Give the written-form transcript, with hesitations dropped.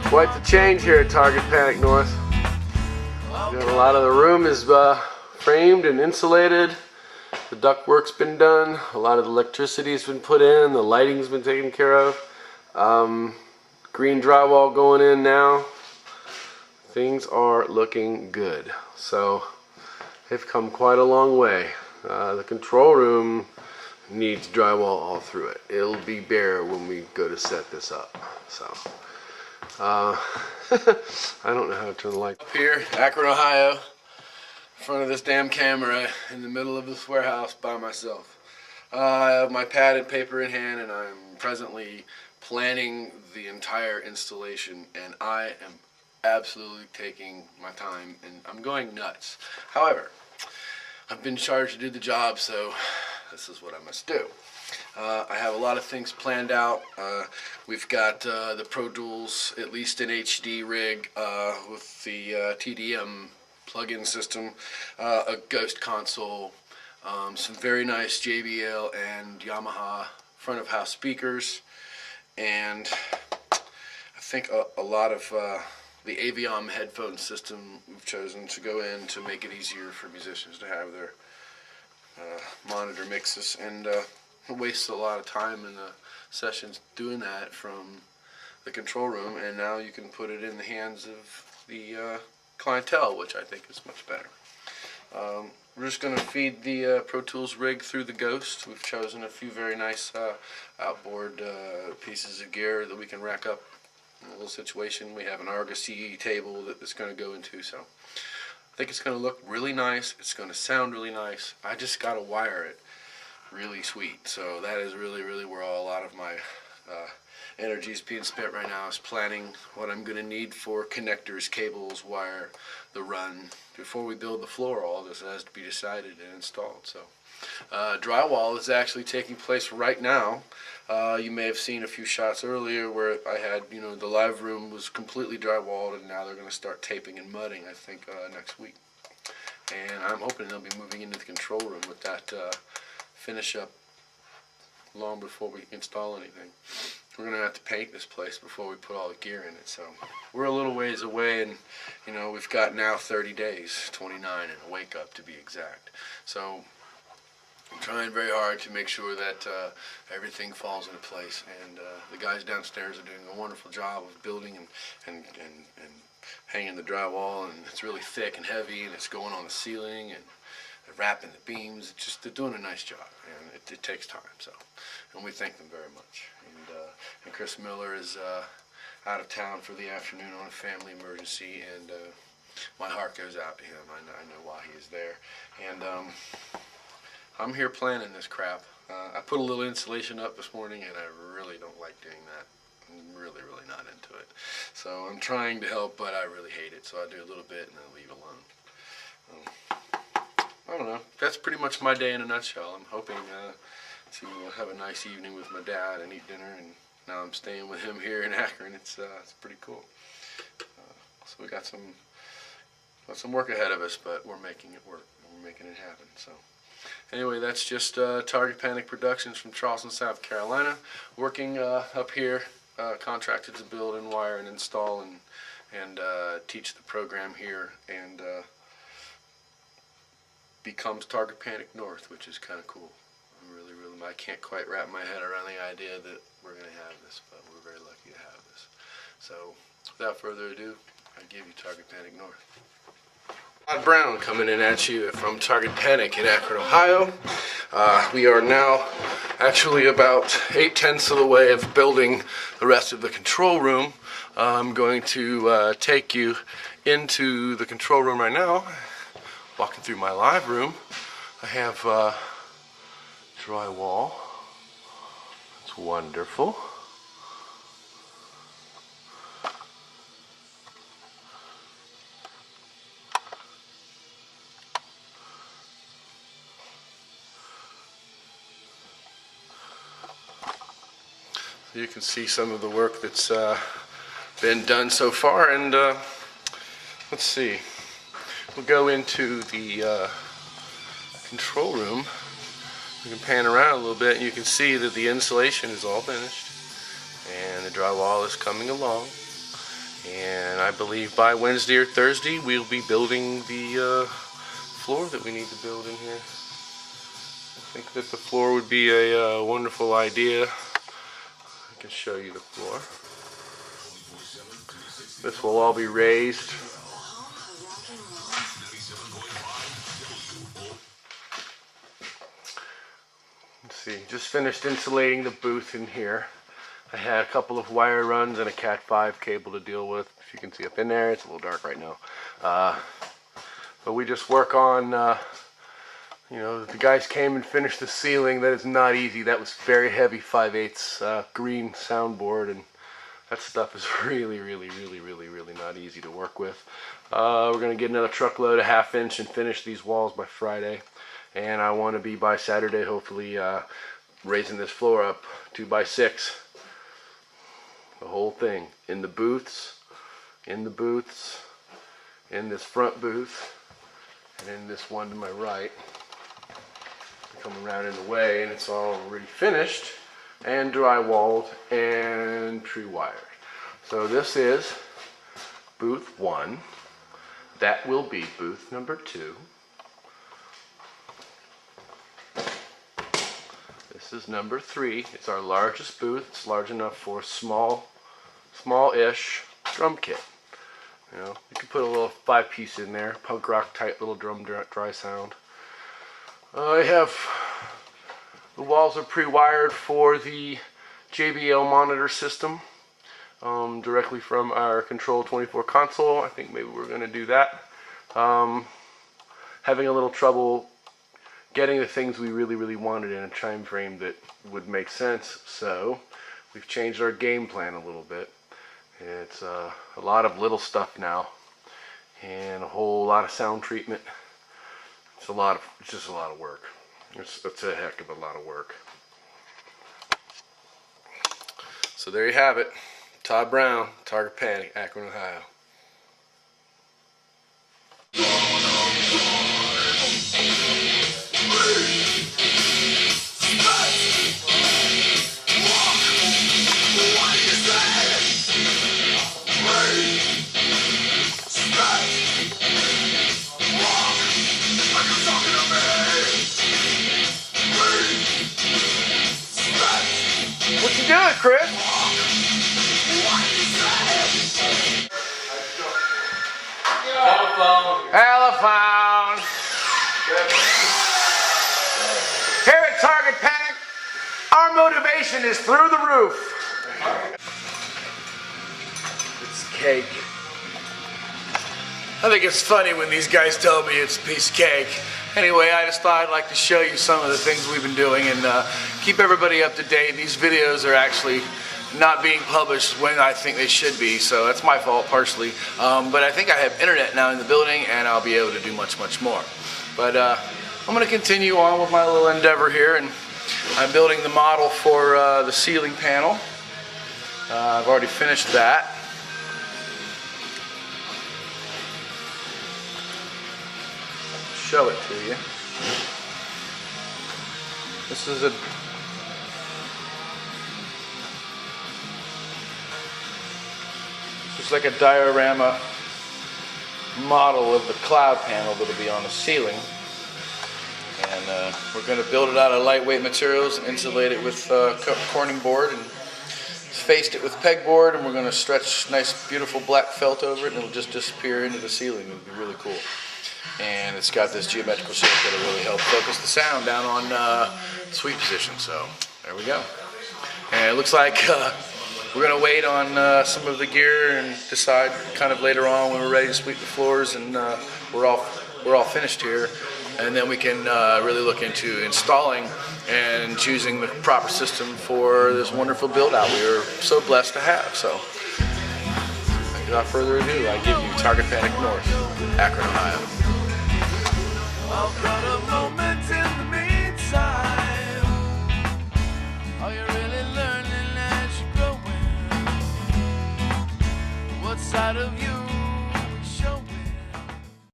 Quite the change here at Target Panic North. A lot of the room is framed and insulated. The ductwork's been done. A lot of the electricity's been put in. The lighting's been taken care of. Green drywall going in now. Things are looking good. So they've come quite a long way. The control room needs drywall all through it. It'll be bare when we go to set this up. So I don't know how to turn the light. Up here, Akron, Ohio, in front of this damn camera, in the middle of this warehouse by myself. I have my pad and paper in hand, and I'm presently planning the entire installation, and I am absolutely taking my time, and I'm going nuts. However, I've been charged to do the job, so this is what I must do. I have a lot of things planned out. We've got the Pro Tools, at least an HD rig with the TDM plug-in system, a Ghost console, some very nice JBL and Yamaha front of house speakers, and I think a lot of the Aviom headphone system we've chosen to go in to make it easier for musicians to have their monitor mixes, and waste a lot of time in the sessions doing that from the control room, and now you can put it in the hands of the clientele, which I think is much better. We're just going to feed the Pro Tools rig through the Ghost. We've chosen a few very nice outboard pieces of gear that we can rack up in a little situation. We have an Argosy table that it's going to go into, so I think it's going to look really nice. It's going to sound really nice. I just got to wire it really sweet. So that is really where a lot of my energy is being spent right now, is planning what I'm going to need for connectors, cables, wire, the run. Before we build the floor, all this has to be decided and installed. So drywall is actually taking place right now. You may have seen a few shots earlier where I had, the live room was completely drywalled, and now they're going to start taping and mudding, I think, next week. And I'm hoping they'll be moving into the control room with that finish up long before we install anything. We're going to have to paint this place before we put all the gear in it, so we're a little ways away, and we've got now 30 days, 29 and a wake up to be exact. So I'm trying very hard to make sure that everything falls into place, and the guys downstairs are doing a wonderful job of building and hanging the drywall, and it's really thick and heavy, and it's going on the ceiling, and wrapping the beams. It's just, they're doing a nice job, and it takes time. So, and we thank them very much. And Chris Miller is out of town for the afternoon on a family emergency, and my heart goes out to him. I know why he is there, and I'm here planning this crap. I put a little insulation up this morning, and I really don't like doing that. I'm really not into it. So I'm trying to help, but I really hate it. So I do a little bit and then leave it alone. I don't know. That's pretty much my day in a nutshell. I'm hoping to have a nice evening with my dad and eat dinner, and now I'm staying with him here in Akron. It's pretty cool. So we got some work ahead of us, but we're making it work. We're making it happen. So anyway, that's just Target Panic Productions from Charleston, South Carolina, working up here, contracted to build and wire and install and teach the program here, and becomes Target Panic North, which is kind of cool. I'm really, I can't quite wrap my head around the idea that we're going to have this, but we're very lucky to have this. So without further ado, I give you Target Panic North. Todd Brown coming in at you from Target Panic in Akron, Ohio. We are now actually about 8/10 of the way of building the rest of the control room. I'm going to take you into the control room right now. Walking through my live room, I have drywall. It's wonderful. So you can see some of the work that's been done so far, and let's see. We'll go into the control room. You can pan around a little bit, and you can see that the insulation is all finished, and the drywall is coming along. And I believe by Wednesday or Thursday we'll be building the floor that we need to build in here. I think that the floor would be a wonderful idea. I can show you the floor. This will all be raised. Let's see, just finished insulating the booth in here. I had a couple of wire runs and a Cat 5 cable to deal with. If you can see up in there, it's a little dark right now. But we just work on, you know, the guys came and finished the ceiling. That is not easy. That was very heavy 5/8 green soundboard, and that stuff is really not easy to work with. We're going to get another truckload of 1/2 inch and finish these walls by Friday. And I want to be by Saturday, hopefully, raising this floor up 2 by 6. The whole thing. In the booths, in this front booth, and in this one to my right. Coming around in the way, and it's all already finished and drywalled and tree wired. So this is booth 1. That will be booth number 2. This is number 3. It's our largest booth. It's large enough for a small-ish drum kit. You know, you can put a little 5-piece in there, punk rock type little drum dry sound. The walls are pre-wired for the JBL monitor system, directly from our Control 24 console. I think maybe we're going to do that. Having a little trouble getting the things we really wanted in a time frame that would make sense, so we've changed our game plan a little bit. It's a lot of little stuff now, and a whole lot of sound treatment. It's just a lot of work. It's a heck of a lot of work. So there you have it. Todd Brown, Target Panic, Akron, Ohio. What you doing, Chris? Telephone. Here at Target Panic, our motivation is through the roof. It's cake. I think it's funny when these guys tell me it's a piece of cake. Anyway, I just thought I'd like to show you some of the things we've been doing and keep everybody up to date. These videos are actually not being published when I think they should be, so that's my fault partially. But I think I have internet now in the building, and I'll be able to do much more. But I'm going to continue on with my little endeavor here, and I'm building the model for the ceiling panel. I've already finished that. Show it to you. This is just like a diorama model of the cloud panel that'll be on the ceiling, and we're going to build it out of lightweight materials and insulate it with corning board, and faced it with pegboard, and we're going to stretch nice beautiful black felt over it, and it'll just disappear into the ceiling. It'll be really cool. And it's got this geometrical shape that'll really help focus the sound down on sweep position. So there we go. And it looks like we're going to wait on some of the gear and decide kind of later on when we're ready to sweep the floors and we're all finished here. And then we can really look into installing and choosing the proper system for this wonderful build out we are so blessed to have. So without further ado, I give you Target Panic North, Akron, Ohio.